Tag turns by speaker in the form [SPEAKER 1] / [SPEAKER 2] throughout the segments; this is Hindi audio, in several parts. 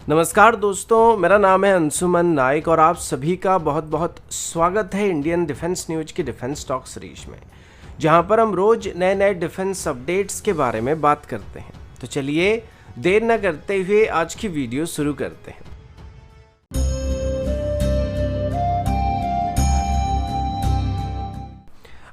[SPEAKER 1] नमस्कार दोस्तों, मेरा नाम है अंशुमन नायक और आप सभी का बहुत बहुत स्वागत है इंडियन डिफेंस न्यूज की डिफेंस टॉक सीरीज में, जहां पर हम रोज नए नए डिफेंस अपडेट्स के बारे में बात करते हैं। तो चलिए देर न करते हुए आज की वीडियो शुरू करते हैं।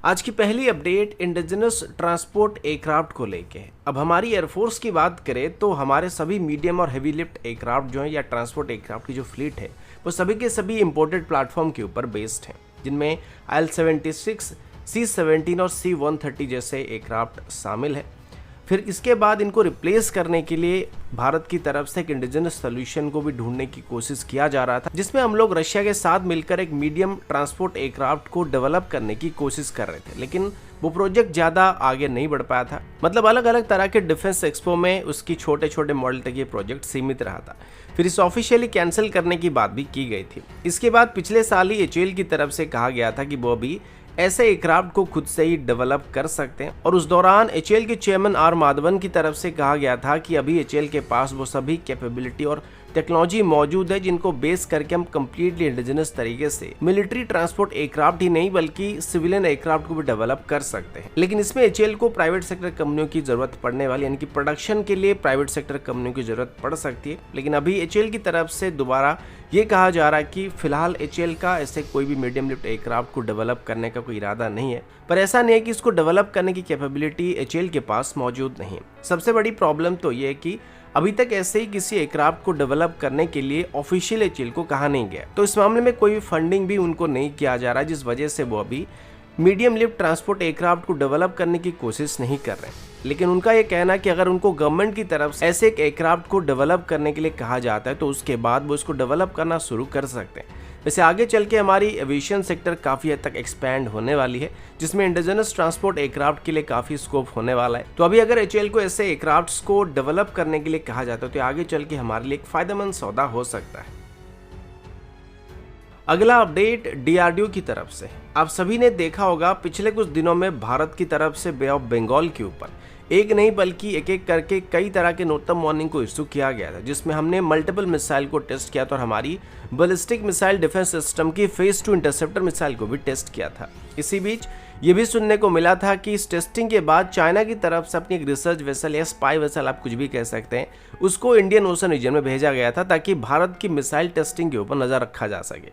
[SPEAKER 1] आज की पहली अपडेट इंडिजिनस ट्रांसपोर्ट एयरक्राफ्ट को लेके है। अब हमारी एयरफोर्स की बात करें तो हमारे सभी मीडियम और हेवी लिफ्ट एयरक्राफ्ट जो हैं या ट्रांसपोर्ट एयरक्राफ्ट की जो फ्लीट है वो सभी के सभी इंपोर्टेड प्लेटफॉर्म के ऊपर बेस्ड हैं, जिनमें IL-76, C-17 और C-130 जैसे एयरक्राफ्ट शामिल है। फिर इसके बाद इनको रिप्लेस करने के लिए भारत की तरफ से एक इंडिजिनस सोल्यूशन को भी ढूंढने की कोशिश किया जा रहा था, जिसमें हम लोग रशिया के साथ मिलकर एक मीडियम ट्रांसपोर्ट एयरक्राफ्ट को डेवलप करने की कोशिश कर रहे थे, लेकिन वो प्रोजेक्ट ज़्यादा आगे नहीं बढ़ पाया था। मतलब अलग अलग तरह के डिफेंस एक्सपो में उसकी छोटे छोटे मॉडल तक ये प्रोजेक्ट सीमित रहा था। फिर इसे ऑफिशियली कैंसिल करने की बात भी की गई थी। इसके बाद पिछले साल ही HAL की तरफ से कहा गया था कि वो अभी ऐसे एयरक्राफ्ट को खुद से ही डेवलप कर सकते हैं, और उस दौरान HAL के चेयरमैन R माधवन की तरफ से कहा गया था कि अभी HAL के पास वो सभी कैपेबिलिटी और टेक्नोलॉजी मौजूद है जिनको बेस करके हम कंप्लीटली इंडिजिनस तरीके से मिलिट्री ट्रांसपोर्ट एयरक्राफ्ट ही नहीं बल्कि सिविलियन एयरक्राफ्ट को भी डेवलप कर सकते हैं। लेकिन इसमें HAL को प्राइवेट सेक्टर कंपनियों की जरूरत पड़ने वाली, यानी कि प्रोडक्शन के लिए प्राइवेट सेक्टर कंपनियों की जरूरत पड़ सकती है। लेकिन अभी HAL की तरफ से दोबारा ये कहा जा रहा है कि फिलहाल HAL का ऐसे कोई भी मीडियम लिफ्ट एयरक्राफ्ट को डेवलप करने का कोई इरादा नहीं है। पर ऐसा नहीं है कि इसको डेवलप करने की कैपेबिलिटी HAL के पास मौजूद नहीं है। सबसे बड़ी प्रॉब्लम तो ये है कि अभी तक ऐसे ही किसी एयरक्राफ्ट को डेवलप करने के लिए ऑफिशियल HAL को कहा नहीं गया, तो इस मामले में कोई भी फंडिंग भी उनको नहीं किया जा रहा, जिस वजह से वो अभी मीडियम लिफ्ट ट्रांसपोर्ट एयरक्राफ्ट को डेवलप करने की कोशिश नहीं कर रहे हैं। लेकिन उनका ये कहना कि अगर उनको गवर्नमेंट की तरफ से ऐसे एक एयरक्राफ्ट को डेवलप करने के लिए कहा जाता है तो उसके बाद वो इसको डेवलप करना शुरू कर सकते हैं। वैसे आगे चल के हमारी एविएशन सेक्टर काफ़ी हद तक एक्सपैंड होने वाली है, जिसमें इंडिजिनस ट्रांसपोर्ट एयरक्राफ्ट के लिए काफ़ी स्कोप होने वाला है। तो अभी अगर HAL को ऐसे एयरक्राफ्ट्स को डेवलप करने के लिए कहा जाता है तो आगे चल के हमारे लिए एक फायदेमंद सौदा हो सकता है। अगला अपडेट DRDO की तरफ से। आप सभी ने देखा होगा पिछले कुछ दिनों में भारत की तरफ से बे ऑफ बंगाल के ऊपर एक नहीं बल्कि एक एक करके कई तरह के नोटम वार्निंग को इशू किया गया था, जिसमें हमने मल्टीपल मिसाइल को टेस्ट किया था और हमारी बैलिस्टिक मिसाइल डिफेंस सिस्टम की फेज 2 इंटरसेप्टर मिसाइल को भी टेस्ट किया था। इसी बीच ये भी सुनने को मिला था कि इस टेस्टिंग के बाद चाइना की तरफ से अपनी एक रिसर्च वेसल या स्पाई वेसल, आप कुछ भी कह सकते हैं, उसको इंडियन ओशन रीजन में भेजा गया था ताकि भारत की मिसाइल टेस्टिंग के ऊपर नजर रखा जा सके।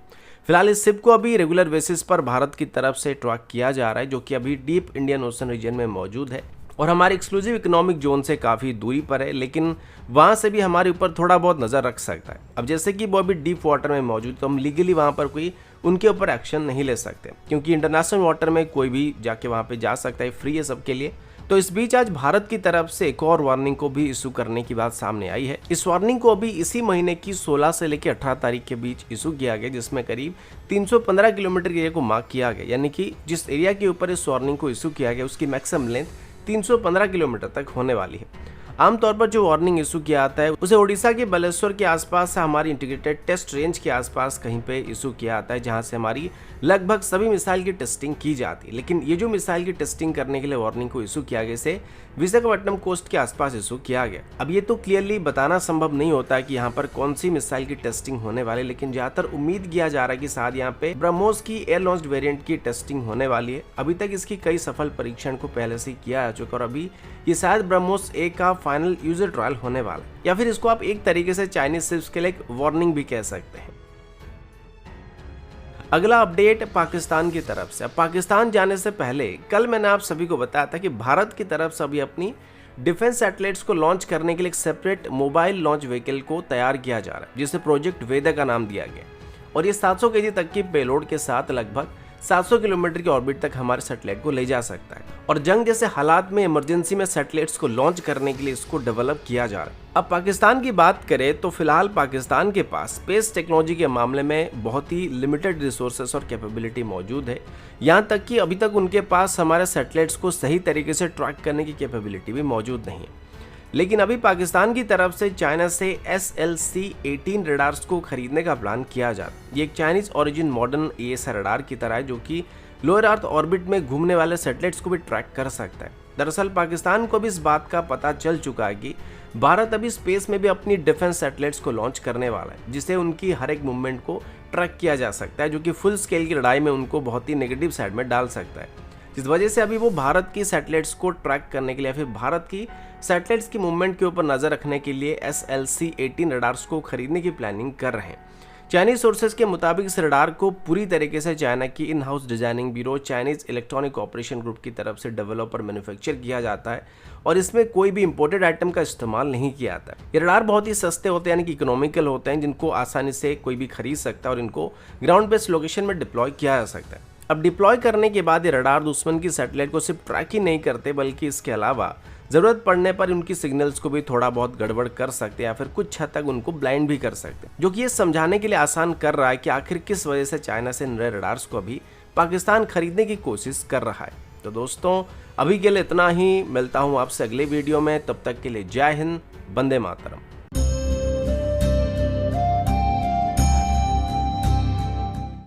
[SPEAKER 1] फिलहाल इस शिप को अभी रेगुलर बेसिस पर भारत की तरफ से ट्रैक किया जा रहा है, जो कि अभी डीप इंडियन ओशन रीजन में मौजूद है और हमारे एक्सक्लूसिव इकोनॉमिक जोन से काफ़ी दूरी पर है, लेकिन वहाँ से भी हमारे ऊपर थोड़ा बहुत नज़र रख सकता है। अब जैसे कि वो अभी डीप वाटर में मौजूद, तो हम लीगली वहाँ पर कोई उनके ऊपर एक्शन नहीं ले सकते, क्योंकि इंटरनेशनल वाटर में कोई भी जाके वहाँ पे जा सकता है, फ्री है सबके लिए। तो इस बीच आज भारत की तरफ से एक और वार्निंग को भी इशू करने की बात सामने आई है। इस वार्निंग को अभी इसी महीने की 16 से लेकर 18 तारीख के बीच इशू किया गया, जिसमें करीब 315 किलोमीटर के एरिया को मार्क किया गया, यानी कि जिस एरिया के ऊपर इस वार्निंग को इशू किया गया उसकी मैक्सिमम लेंथ 315 किलोमीटर तक होने वाली है। आमतौर पर जो वार्निंग इशू किया जाता है उसे ओडिशा के बालेश्वर के आसपास से हमारी इंटीग्रेटेड टेस्ट रेंज के आसपास कहीं पे इशू किया जाता है, जहां से हमारी लगभग सभी मिसाइल की टेस्टिंग की जाती है। लेकिन ये जो मिसाइल की टेस्टिंग करने के लिए वार्निंग को इशू किया गया इसे विशाखापट्टनम कोस्ट के आसपास इशू किया गया। अब ये तो क्लियरली बताना संभव नहीं होता कि यहाँ पर कौन सी मिसाइल की टेस्टिंग होने वाली, लेकिन ज्यादातर उम्मीद किया जा रहा है कि शायद यहाँ पे ब्रह्मोस की एयर लॉन्च्ड वेरिएंट की टेस्टिंग होने वाली है। अभी तक इसकी कई सफल परीक्षण को पहले से किया जा चुका और अभी ये शायद ब्रह्मोस A का फाइनल यूजर ट्रायल होने वाला है, या फिर इसको आप एक तरीके से चाइनीज शिप्स के लिए एक वार्निंग भी कह सकते हैं। अगला अपडेट पाकिस्तान की तरफ से। पाकिस्तान जाने से पहले कल मैंने आप सभी को बताया था कि भारत की तरफ से अभी अपनी डिफेंस सैटेलाइट्स को लॉन्च करने के लिए एक सेपरेट मोबाइल लॉन्च व्हीकल को तैयार किया जा रहा है, जिसे प्रोजेक्ट वेदा का नाम दिया गया, और ये 700 kg तक की पेलोड के साथ लगभग 700 किलोमीटर की ऑर्बिट तक हमारे सैटेलाइट को ले जा सकता है, और जंग जैसे हालात में इमरजेंसी में सैटेलाइट्स को लॉन्च करने के लिए इसको डेवलप किया जा रहा है। अब पाकिस्तान की बात करें तो फिलहाल पाकिस्तान के पास स्पेस टेक्नोलॉजी के मामले में बहुत ही लिमिटेड रिसोर्सेस और कैपेबिलिटी मौजूद है। यहाँ तक कि अभी तक उनके पास हमारे सैटेलाइट्स को सही तरीके से ट्रैक करने की कैपेबिलिटी भी मौजूद नहीं है। लेकिन अभी पाकिस्तान की तरफ से चाइना से SLC-18 रडार्स को खरीदने का प्लान किया जा रहा है। ये एक Chinese origin modern AESA radar की तरह है, जो कि लोअर अर्थ ऑर्बिट में घूमने वाले सैटेलाइट्स को भी ट्रैक कर सकता है। दरअसल पाकिस्तान को भी इस बात का पता चल चुका है कि भारत अभी स्पेस में भी अपनी डिफेंस सैटेलाइट्स को लॉन्च करने वाला है, जिससे उनकी हर एक मूवमेंट को ट्रैक किया जा सकता है, जो कि फुल स्केल की लड़ाई में उनको बहुत ही नेगेटिव साइड में डाल सकता है। जिस वजह से अभी वो भारत की सैटेलाइट्स को ट्रैक करने के लिए, फिर भारत की सैटेलाइट्स की मूवमेंट के ऊपर नजर रखने के लिए SLC-18 रडार्स को खरीदने की प्लानिंग कर रहे हैं। चाइनीज सोर्सेज के मुताबिक इस रडार को पूरी तरीके से चाइना की in house designing bureau Chinese electronic operation group की तरफ से डेवलप और मैन्युफैक्चर किया जाता है और इसमें कोई भी इंपोर्टेड आइटम का इस्तेमाल नहीं किया जाता है। ये रडार बहुत ही सस्ते होते हैं, यानी कि इकोनॉमिकल होते हैं, जिनको आसानी से कोई भी खरीद सकता है और इनको ग्राउंड बेस्ड लोकेशन में डिप्लॉय किया जा सकता है। अब डिप्लॉय करने के बाद ये रडार दुश्मन की सैटेलाइट को सिर्फ ट्रैक ही नहीं करते, बल्कि इसके अलावा जरूरत पड़ने पर उनकी सिग्नल्स को भी थोड़ा बहुत गड़बड़ कर सकते हैं या फिर कुछ हद तक उनको ब्लाइंड भी कर सकते हैं, जो कि ये समझाने के लिए आसान कर रहा है कि आखिर किस वजह से चाइना से नए रडार्स को अभी पाकिस्तान खरीदने की कोशिश कर रहा है। तो दोस्तों अभी के लिए इतना ही, मिलता हूँ आपसे अगले वीडियो में, तब तक के लिए जय हिंद, वंदे मातरम।